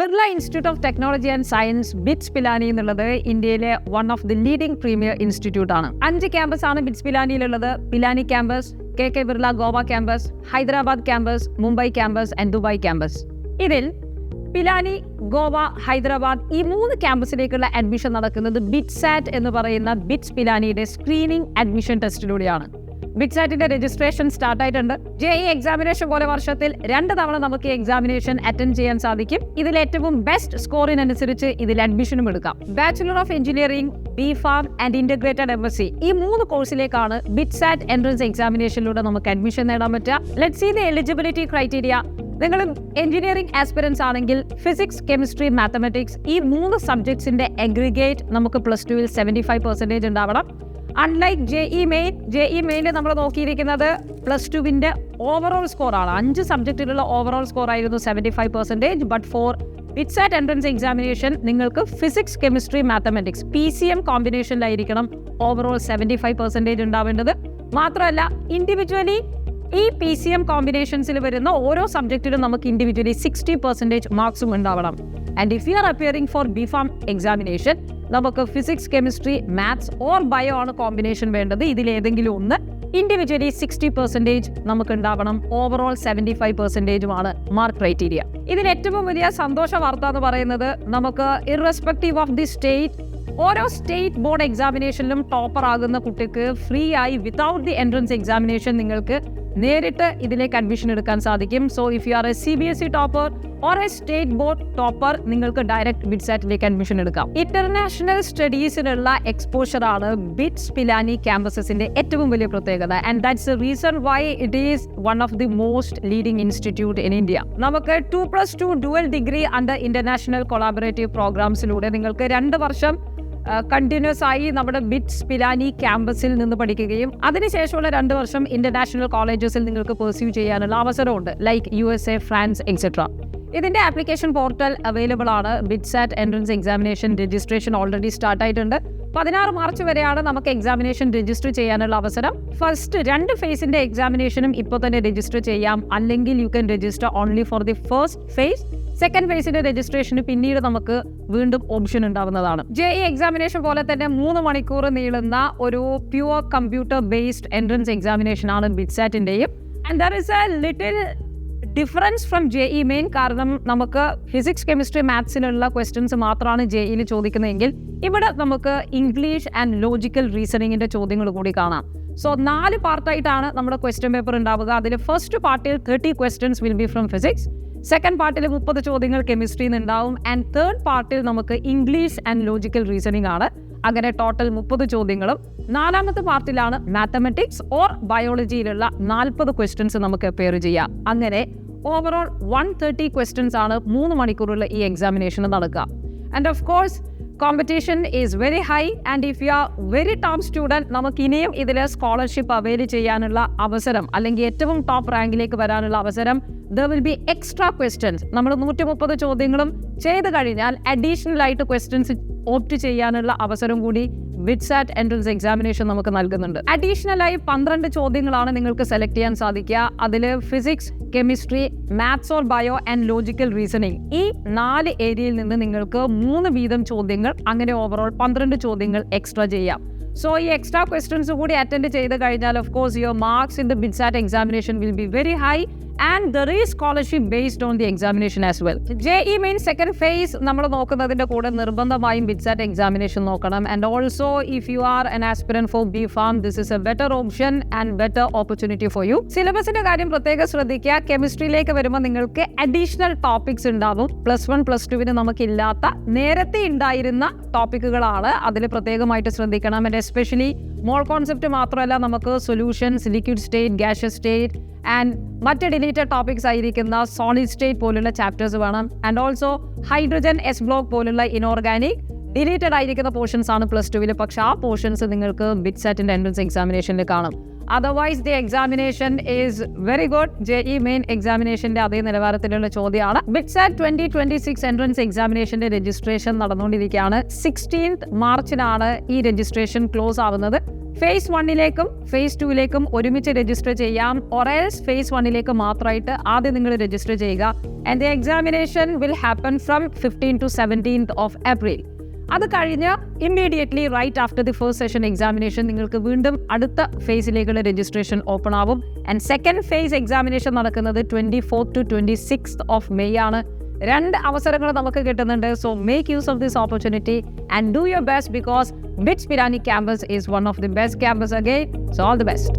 Birla institute of technology and science BITS Pilani എന്നുള്ളത് ഇന്ത്യയിലെ one of the leading premier institute ആണ്. 5 campus ആണ് ബിറ്റ്സ് പിലാനിയിലുള്ളത്. Pilani campus, K Birla Goa campus, Hyderabad campus, Mumbai campus and Dubai campus. ഇതിൽ പിലാനി, ഗോവ, ഹൈദരാബാദ് ഈ 3 ക്യാമ്പസിലേക്കുള്ള അഡ്മിഷൻ നടക്കുന്നത് ബിറ്റ്സാറ്റ് എന്ന് പറയുന്ന ബിറ്റ്സ് പിലാനിയുടെ സ്ക്രീനിംഗ് അഡ്മിഷൻ ടെസ്റ്റിലൂടെയാണ്. ബിറ്റ്സാറ്റിന്റെ രജിസ്ട്രേഷൻ സ്റ്റാർട്ട് ആയിട്ടുണ്ട്. JEE എക്സാമിനേഷൻ പോലെ വർഷത്തിൽ 2 തവണ നമുക്ക് എക്സാമിനേഷൻ അറ്റൻഡ് ചെയ്യാൻ സാധിക്കും. ഇതിൽ ഏറ്റവും ബെസ്റ്റ് സ്കോറിനനുസരിച്ച് ഇതിൽ അഡ്മിഷനും എടുക്കാം. Bachelor of engineering, B.Pharm and integrated MSc ഈ 3 കോഴ്സിലേക്കാണ് ബിറ്റ്സാറ്റ് എൻട്രൻസ് എക്സാമിനേഷനിലൂടെ നമുക്ക് അഡ്മിഷൻ നേടാൻ പറ്റുക. Let's see the eligibility criteria. നിങ്ങൾ എഞ്ചിനീയറിംഗ് ആസ്പിറൻസ് ആണെങ്കിൽ ഫിസിക്സ്, കെമിസ്ട്രി, മാത്തമാറ്റിക്സ് ഈ 3 സബ്ജക്ട്സിന്റെ അഗ്രിഗേറ്റ് നമുക്ക് +2 75% ഉണ്ടാവണം. അൺലൈക്ക് JEE മെയിനിൽ നമ്മൾ നോക്കിയിരിക്കുന്നത് +2 ഓവറോൾ സ്കോർ ആണ്. 5 സബ്ജക്റ്റിലുള്ള ഓവറോൾ സ്കോർ ആയിരുന്നു 75%. But for BITSAT entrance examination നിങ്ങൾക്ക് ഫിസിക്സ്, കെമിസ്ട്രി, മാത്തമാറ്റിക്സ് PCM കോമ്പിനേഷനിലായിരിക്കണം ഓവറോൾ 75% ഉണ്ടാവേണ്ടത്. മാത്രമല്ല ഇൻഡിവിജ്വലി ഈ PCM കോമ്പിനേഷൻസിൽ വരുന്ന ഓരോ സബ്ജക്റ്റിലും നമുക്ക് ഇൻഡിവിജ്വലി 60% മാർക്സും ഉണ്ടാവണം. And if you are appearing for B.Pharm examination നമുക്ക് physics, chemistry, maths or bio ആണ് കോമ്പിനേഷൻ വേണ്ടത്. ഇതിലേതെങ്കിലും ഒന്ന് ഇൻഡിവിജ്വലി 60% നമുക്ക് ഉണ്ടാവണം. ഓവറോൾ 75%മാണ് മാർക്ക് ക്രൈറ്റീരിയ. ഇതിൽ ഏറ്റവും വലിയ സന്തോഷ വാർത്ത എന്ന് പറയുന്നത് നമുക്ക് ഇറസ്പെക്റ്റീവ് ഓഫ് ദി സ്റ്റേറ്റ് ഓരോ സ്റ്റേറ്റ് ബോർഡ് എക്സാമിനേഷനിലും ടോപ്പർ ആകുന്ന കുട്ടിക്ക് ഫ്രീ ആയി വിതൗട്ട് ദി എൻട്രൻസ് എക്സാമിനേഷൻ നിങ്ങൾക്ക് നേരിട്ട് ഇതിലേക്ക് അഡ്മിഷൻ എടുക്കാൻ സാധിക്കും. So if you are a CBSE topper or a state board topper നിങ്ങൾക്ക് ഡയറക്റ്റ് ബിറ്റ്സാറ്റിലേക്ക് അഡ്മിഷൻ എടുക്കാം. ഇന്റർനാഷണൽ സ്റ്റഡീസിനുള്ള എക്സ്പോഷർ ആണ് ബിറ്റ്സ് പിലാനി ക്യാമ്പസസിന്റെ ഏറ്റവും വലിയ പ്രത്യേകത. And that's the reason why it is one of the most leading institute in India. നമുക്ക് 2+2 dual degree under international collaborative പ്രോഗ്രാംസിലൂടെ നിങ്ങൾക്ക് 2 വർഷം കണ്ടിന്യൂസ് ആയി നമ്മുടെ ബിറ്റ്സ് പിലാനി ക്യാമ്പസിൽ നിന്ന് പഠിക്കുകയും അതിനുശേഷമുള്ള 2 വർഷം ഇന്റർനാഷണൽ കോളേജസിൽ നിങ്ങൾക്ക് പെർസ്യൂ ചെയ്യാനുള്ള അവസരമുണ്ട്, ലൈക്ക് USA, ഫ്രാൻസ് എക്സെട്ര. ഇതിന്റെ ആപ്ലിക്കേഷൻ പോർട്ടൽ അവൈലബിൾ ആണ്. BITSAT entrance examination registration already start ആയിട്ടുണ്ട്. 16 മാർച്ച് വരെയാണ് നമുക്ക് എക്സാമിനേഷൻ രജിസ്റ്റർ ചെയ്യാനുള്ള അവസരം. ഫസ്റ്റ് 2 ഫേസിന്റെ എക്സാമിനേഷനും ഇപ്പോൾ തന്നെ രജിസ്റ്റർ ചെയ്യാം. അല്ലെങ്കിൽ you can register only for the first phase. Second ഫേസിന്റെ രജിസ്ട്രേഷന് പിന്നീട് നമുക്ക് വീണ്ടും ഓപ്ഷൻ ഉണ്ടാവുന്നതാണ്. JEE എക്സാമിനേഷൻ പോലെ തന്നെ 3 മണിക്കൂർ നീളുന്ന ഒരു pure computer based entrance examination ആണ് ബിറ്റ്സാറ്റിന്റെയും. And there is a little difference from JEE main. കാരണം നമുക്ക് ഫിസിക്സ്, കെമിസ്ട്രി, മാത്സിലുള്ള ക്വസ്റ്റ്യൻസ് മാത്രമാണ് JEE ചോദിക്കുന്നതെങ്കിൽ ഇവിടെ നമുക്ക് ഇംഗ്ലീഷ് ആൻഡ് ലോജിക്കൽ റീസണിങ്ങിന്റെ ചോദ്യങ്ങൾ കൂടി കാണാം. സോ 4 പാർട്ടായിട്ടാണ് നമ്മുടെ ക്വസ്റ്റ്യൻ പേപ്പർ ഉണ്ടാവുക. അതിൽ ഫസ്റ്റ് പാർട്ടിൽ 30 questions will be from physics, second പാർട്ടിൽ 30 ചോദ്യങ്ങൾ കെമിസ്ട്രിയിൽ നിന്നുണ്ടാവും, ആൻഡ് തേർഡ് പാർട്ടിൽ നമുക്ക് ഇംഗ്ലീഷ് ആൻഡ് ലോജിക്കൽ റീസണിങ് ആണ്. അങ്ങനെ ടോട്ടൽ 30 ചോദ്യങ്ങളും 4ാമത്തെ പാർട്ടിലാണ് മാത്തമാറ്റിക്സ് ഓർ ബയോളജിയിലുള്ള 40 ക്വസ്റ്റ്യൻസ് നമുക്ക് അപ്പിയർ ചെയ്യാം. അങ്ങനെ ഓവറോൾ 130 ക്വസ്റ്റ്യൻസ് ആണ് 3 മണിക്കൂറുള്ള ഈ എക്സാമിനേഷൻ നടക്കുക. And of course competition is very high. And if you are very top student നമുക്ക് ഇനിയും ഇതിൽ സ്കോളർഷിപ്പ് അവൈൽ ചെയ്യാനുള്ള അവസരം, അല്ലെങ്കിൽ ഏറ്റവും ടോപ്പ് റാങ്കിലേക്ക് വരാനുള്ള അവസരം, there will be extra questions. നമ്മൾ 130 ചോദ്യങ്ങളും ചെയ്ത് കഴിഞ്ഞാൽ അഡീഷണൽ ആയിട്ട് ക്വസ്റ്റ്യൻസ് ഓപ്റ്റ് ചെയ്യാനുള്ള അവസരം കൂടി ബിറ്റ്സാറ്റ് എൻട്രൻസ് എക്സാമിനേഷൻ നമുക്ക് നൽകുന്നുണ്ട്. അഡീഷണൽ ആയി 12 ചോദ്യങ്ങളാണ് നിങ്ങൾക്ക് സെലക്ട് ചെയ്യാൻ സാധിക്കുക. അതിൽ physics, chemistry, maths or bio and logical reasoning ഈ 4 ഏരിയയിൽ നിന്ന് നിങ്ങൾക്ക് 3 വീതം ചോദ്യങ്ങൾ, അങ്ങനെ ഓവറോൾ 12 ചോദ്യങ്ങൾ എക്സ്ട്രാ ചെയ്യാം. സോ ഈ എക്സ്ട്രാ ക്വസ്റ്റ്യൻസ് കൂടി അറ്റൻഡ് ചെയ്ത് കഴിഞ്ഞാൽ of course your marks in the BITSAT examination will be very high. And there is scholarship based on the examination as well. JEE main second phase നമ്മൾ നോക്കുന്നതിന്റെ കൂടെ നിർബന്ധമായും BITSAT examination നോക്കണം. And also if you are an aspirant for B.Pharm, this is a better option and better opportunity for you. സിലബസിന്റെ കാര്യം പ്രത്യേകം ശ്രദ്ധിക്കുക. കെമിസ്ട്രിയിലേക്ക് വരുമ്പോൾ നിങ്ങൾക്ക് additional topics ഉണ്ടാവും. +1 +2 നമുക്കില്ലാത്ത നേരത്തെ ഉണ്ടായിരുന്ന ടോപ്പിക്കുകളാണ്. അതിൽ പ്രത്യേകമായിട്ട് ശ്രദ്ധിക്കണം. ആൻഡ് എസ്പെഷ്യലി മോൾ കോൺസെപ്റ്റ് മാത്രമല്ല, നമുക്ക് solutions, liquid state, gaseous state and മറ്റ് ഡിലീറ്റഡ് ടോപ്പിക്സ് ആയിരിക്കുന്ന സോളിഡ് സ്റ്റേറ്റ് പോലുള്ള ചാപ്റ്റേഴ്സ് വേണം. And also hydrogen, S block പോലുള്ള ഇനോർഗാനിക് ഡിലീറ്റഡ് ആയിരിക്കുന്ന പോർഷൻസ് ആണ് +2. പക്ഷേ ആ പോർഷൻസ് നിങ്ങൾക്ക് ബിറ്റ്സാറ്റിന്റെ എൻട്രൻസ് എക്സാമിനേഷനിൽ കാണും. Otherwise, the examination is very good. JEE main examinationന്റെ അതേ നിലവാരത്തിലുള്ള ചോദ്യമാണ്. BITSAT 2026 എൻട്രൻസ് എക്സാമിനേഷന്റെ രജിസ്ട്രേഷൻ നടന്നുകൊണ്ടിരിക്കുകയാണ്. 16th മാർച്ചിനാണ് ഈ രജിസ്ട്രേഷൻ ക്ലോസ് ആവുന്നത്. ഫേസ് 1ലേക്കും ഫേസ് 2ലേക്കും ഒരുമിച്ച് രജിസ്റ്റർ ചെയ്യാം. ഒറേൽസ് ഫേസ് 1ലേക്ക് മാത്രമായിട്ട് ആദ്യം നിങ്ങൾ രജിസ്റ്റർ ചെയ്യുക. And the examination will happen from 15 to 17th of April. അത് കഴിഞ്ഞ് immediately right after the first session examination നിങ്ങൾക്ക് വീണ്ടും അടുത്ത ഫേസിലേക്കുള്ള രജിസ്ട്രേഷൻ ഓപ്പൺ ആവും. ആൻഡ് സെക്കൻഡ് ഫേസ് എക്സാമിനേഷൻ നടക്കുന്നത് 24th to 26th of May ആണ്. 2 അവസരങ്ങൾ നമുക്ക് കിട്ടുന്നുണ്ട്. So make use of this opportunity and do your best because BITS Pilani campus is one of the best campus again. So all the best.